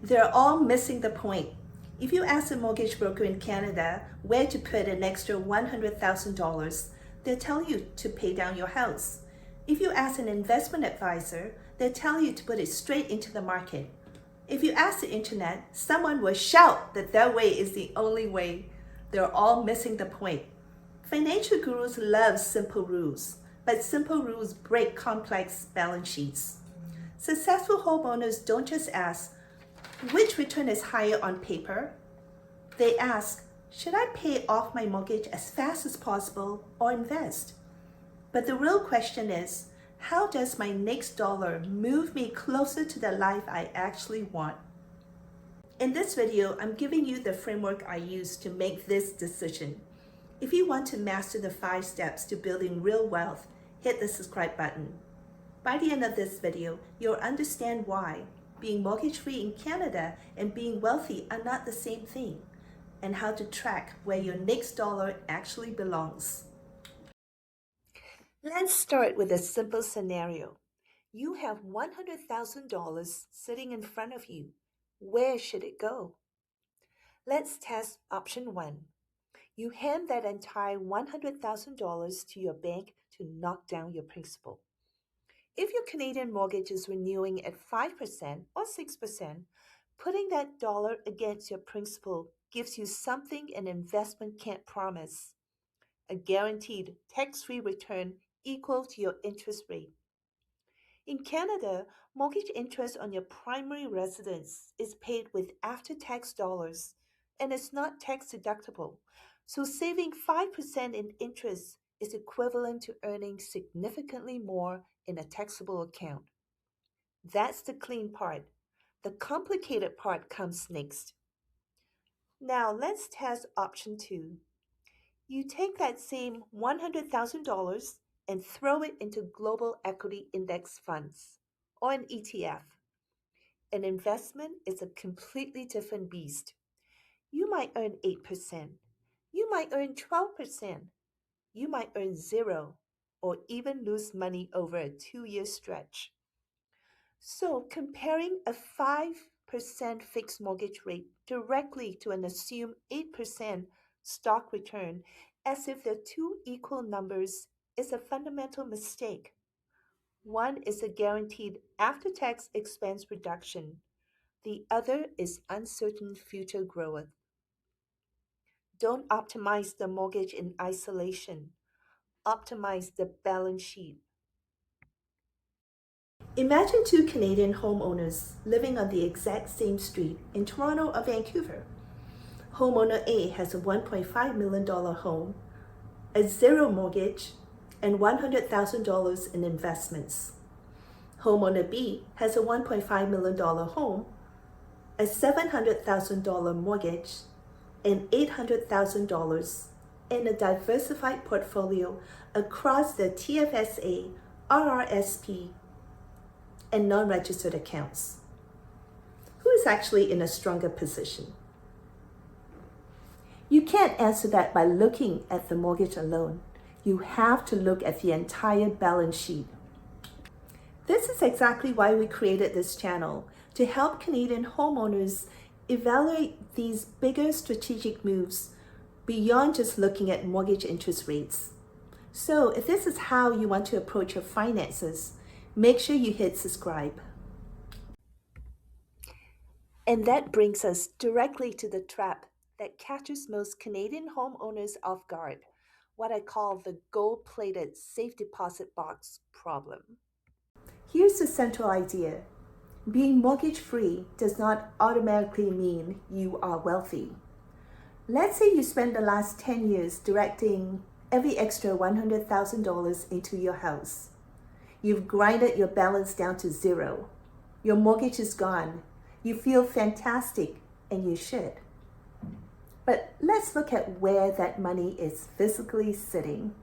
They're all missing the point. If you ask a mortgage broker in Canada where to put an extra $100,000, they'll tell you to pay down your house. If you ask an investment advisor, they'll tell you to put it straight into the market. If you ask the internet, someone will shout that their way is the only way. They're all missing the point. Financial gurus love simple rules, but simple rules break complex balance sheets. Successful homeowners don't just ask, which return is higher on paper? They ask, should I pay off my mortgage as fast as possible or invest? But the real question is, how does my next dollar move me closer to the life I actually want? In this video, I'm giving you the framework I use to make this decision. If you want to master the 5 steps to building real wealth, hit the subscribe button. By the end of this video, you'll understand why being mortgage-free in Canada and being wealthy are not the same thing, and how to track where your next dollar actually belongs. Let's start with a simple scenario. You have $100,000 sitting in front of you. Where should it go? Let's test option 1. You hand that entire $100,000 to your bank to knock down your principal. If your Canadian mortgage is renewing at 5% or 6%, putting that dollar against your principal gives you something an investment can't promise: a guaranteed tax-free return equal to your interest rate. In Canada, mortgage interest on your primary residence is paid with after-tax dollars and is not tax deductible. So saving 5% in interest is equivalent to earning significantly more in a taxable account. That's the clean part. The complicated part comes next. Now let's test option 2. You take that same $100,000 and throw it into global equity index funds or an ETF. An investment is a completely different beast. You might earn 8%. You might earn 12%. You might earn 0 or even lose money over a 2-year stretch. So comparing a 5% fixed mortgage rate directly to an assumed 8% stock return as if they're two equal numbers is a fundamental mistake. One is a guaranteed after-tax expense reduction. The other is uncertain future growth. Don't optimize the mortgage in isolation. Optimize the balance sheet. Imagine 2 Canadian homeowners living on the exact same street in Toronto or Vancouver. Homeowner A has a $1.5 million home, a 0 mortgage, and $100,000 in investments. Homeowner B has a $1.5 million home, a $700,000 mortgage, and $800,000 in a diversified portfolio across the TFSA, RRSP, and non-registered accounts. Who is actually in a stronger position? You can't answer that by looking at the mortgage alone. You have to look at the entire balance sheet. This is exactly why we created this channel, to help Canadian homeowners evaluate these bigger strategic moves beyond just looking at mortgage interest rates. So if this is how you want to approach your finances, make sure you hit subscribe. And that brings us directly to the trap that catches most Canadian homeowners off guard, what I call the gold-plated safe deposit box problem. Here's the central idea. Being mortgage-free does not automatically mean you are wealthy. Let's say you spent the last 10 years directing every extra $100,000 into your house. You've grinded your balance down to 0. Your mortgage is gone. You feel fantastic, and you should. But let's look at where that money is physically sitting.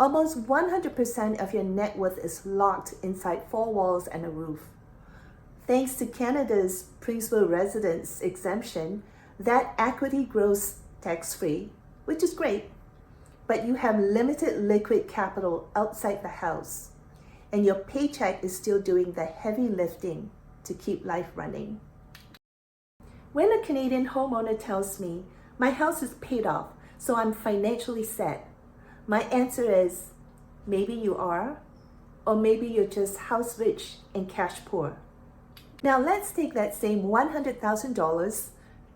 Almost 100% of your net worth is locked inside 4 walls and a roof. Thanks to Canada's principal residence exemption, that equity grows tax-free, which is great. But you have limited liquid capital outside the house, and your paycheck is still doing the heavy lifting to keep life running. When a Canadian homeowner tells me, my house is paid off, so I'm financially set, my answer is, maybe you are, or maybe you're just house rich and cash poor. Now let's take that same $100,000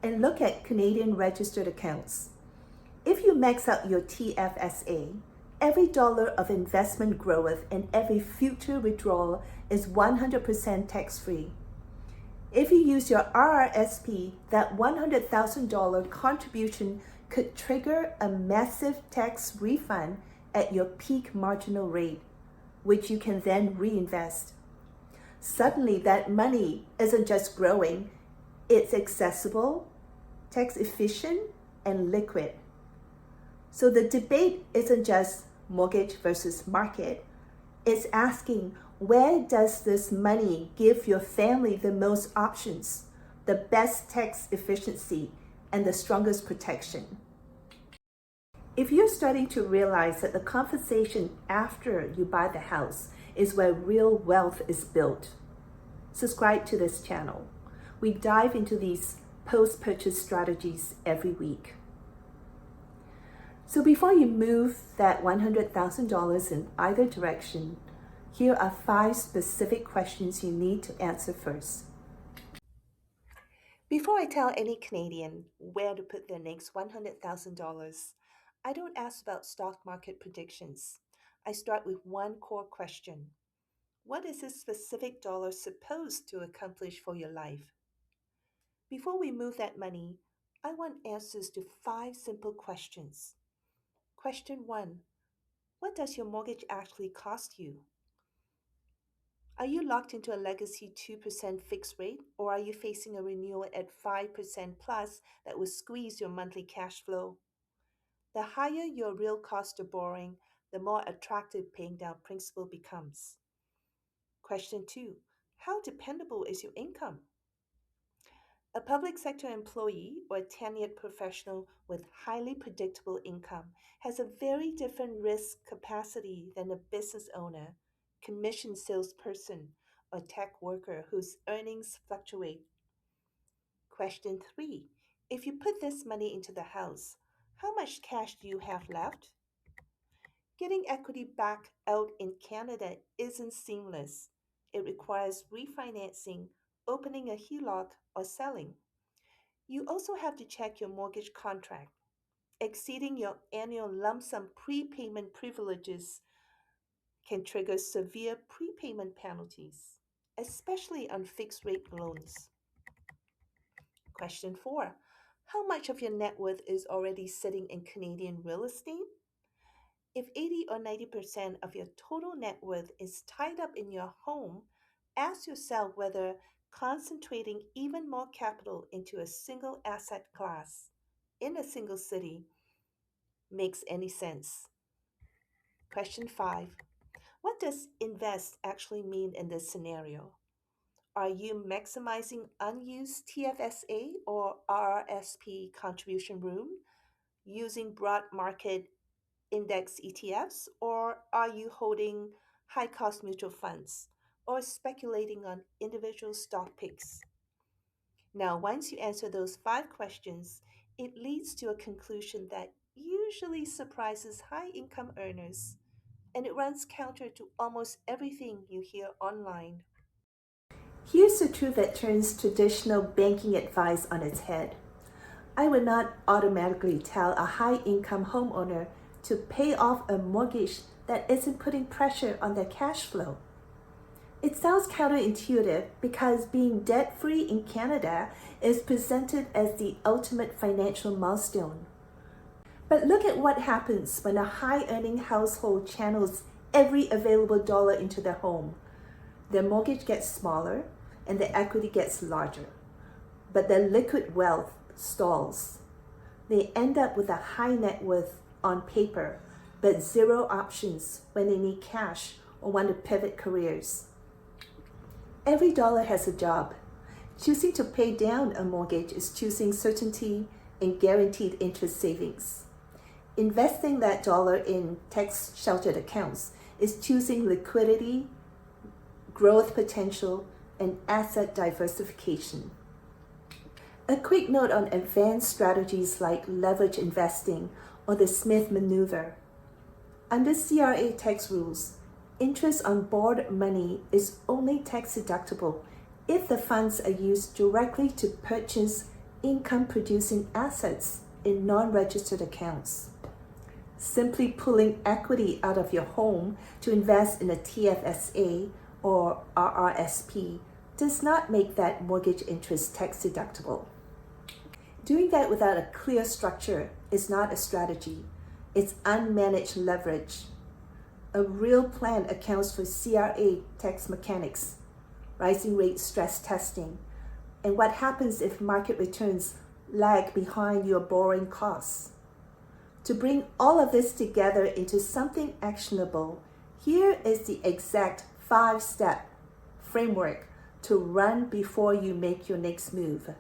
and look at Canadian registered accounts. If you max out your TFSA, every dollar of investment growth and every future withdrawal is 100% tax-free. If you use your RRSP, that $100,000 contribution could trigger a massive tax refund at your peak marginal rate, which you can then reinvest. Suddenly, that money isn't just growing, it's accessible, tax efficient, and liquid. So the debate isn't just mortgage versus market, it's asking, where does this money give your family the most options, the best tax efficiency, and the strongest protection? If you're starting to realize that the conversation after you buy the house is where real wealth is built, subscribe to this channel. We dive into these post-purchase strategies every week. So before you move that $100,000 in either direction, here are 5 specific questions you need to answer first. Before I tell any Canadian where to put their next $100,000, I don't ask about stock market predictions. I start with one core question. What is this specific dollar supposed to accomplish for your life? Before we move that money, I want answers to 5 simple questions. Question 1. What does your mortgage actually cost you? Are you locked into a legacy 2% fixed rate, or are you facing a renewal at 5% plus that will squeeze your monthly cash flow? The higher your real cost of borrowing, the more attractive paying down principal becomes. Question 2. How dependable is your income? A public sector employee or a tenured professional with highly predictable income has a very different risk capacity than a business owner, commission salesperson, or tech worker whose earnings fluctuate. Question 3. If you put this money into the house, how much cash do you have left? Getting equity back out in Canada isn't seamless. It requires refinancing, opening a HELOC, or selling. You also have to check your mortgage contract. Exceeding your annual lump sum prepayment privileges can trigger severe prepayment penalties, especially on fixed rate loans. Question 4. How much of your net worth is already sitting in Canadian real estate? If 80 or 90% of your total net worth is tied up in your home, ask yourself whether concentrating even more capital into a single asset class in a single city makes any sense. Question 5. What does invest actually mean in this scenario? Are you maximizing unused TFSA or RRSP contribution room using broad market index ETFs, or are you holding high cost mutual funds or speculating on individual stock picks? Now, once you answer those 5 questions, it leads to a conclusion that usually surprises high income earners, and it runs counter to almost everything you hear online. Here's the truth that turns traditional banking advice on its head. I would not automatically tell a high-income homeowner to pay off a mortgage that isn't putting pressure on their cash flow. It sounds counterintuitive because being debt-free in Canada is presented as the ultimate financial milestone. But look at what happens when a high-earning household channels every available dollar into their home. Their mortgage gets smaller and the equity gets larger, but their liquid wealth stalls. They end up with a high net worth on paper, but zero options when they need cash or want to pivot careers. Every dollar has a job. Choosing to pay down a mortgage is choosing certainty and guaranteed interest savings. Investing that dollar in tax-sheltered accounts is choosing liquidity, growth potential, and asset diversification. A quick note on advanced strategies like leverage investing or the Smith maneuver. Under CRA tax rules, interest on borrowed money is only tax deductible if the funds are used directly to purchase income producing assets in non registered accounts. Simply pulling equity out of your home to invest in a TFSA or RRSP does not make that mortgage interest tax deductible. Doing that without a clear structure is not a strategy. It's unmanaged leverage. A real plan accounts for CRA tax mechanics, rising rate stress testing, and what happens if market returns lag behind your borrowing costs. To bring all of this together into something actionable, here is the exact 5-step framework to run before you make your next move.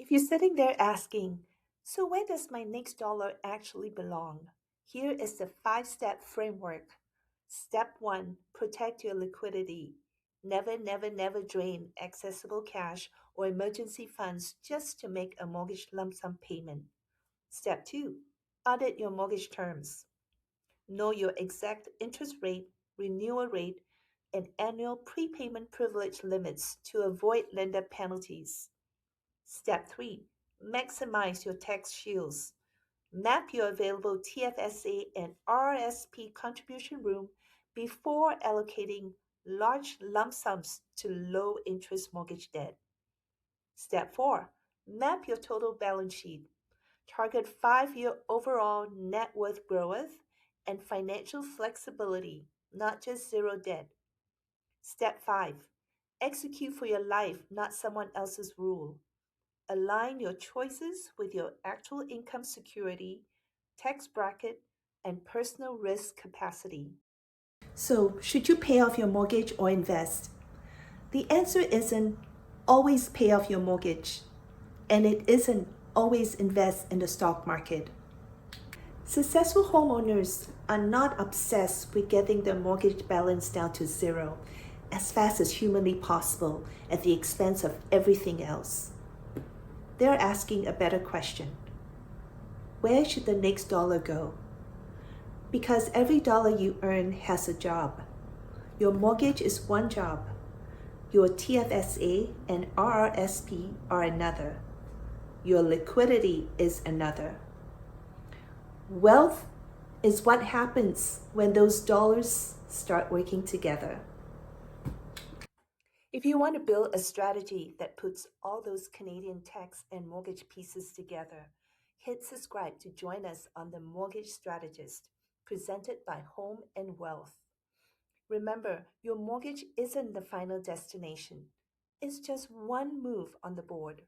If you're sitting there asking, so where does my next dollar actually belong? Here is the 5-step framework. Step 1, protect your liquidity. Never, never, never drain accessible cash or emergency funds just to make a mortgage lump sum payment. Step 2, audit your mortgage terms. Know your exact interest rate, renewal rate, and annual prepayment privilege limits to avoid lender penalties. Step 3, maximize your tax shields. Map your available TFSA and RRSP contribution room before allocating large lump sums to low interest mortgage debt. Step 4, map your total balance sheet. Target 5-year overall net worth growth and financial flexibility, not just zero debt. Step 5, execute for your life, not someone else's rule. Align your choices with your actual income security, tax bracket, and personal risk capacity. So, should you pay off your mortgage or invest? The answer isn't always pay off your mortgage, and it isn't always invest in the stock market. Successful homeowners are not obsessed with getting their mortgage balance down to zero as fast as humanly possible at the expense of everything else. They're asking a better question. Where should the next dollar go? Because every dollar you earn has a job. Your mortgage is one job. Your TFSA and RRSP are another. Your liquidity is another. Wealth is what happens when those dollars start working together. If you want to build a strategy that puts all those Canadian tax and mortgage pieces together, hit subscribe to join us on The Mortgage Strategist, presented by Home and Wealth. Remember, your mortgage isn't the final destination. It's just one move on the board.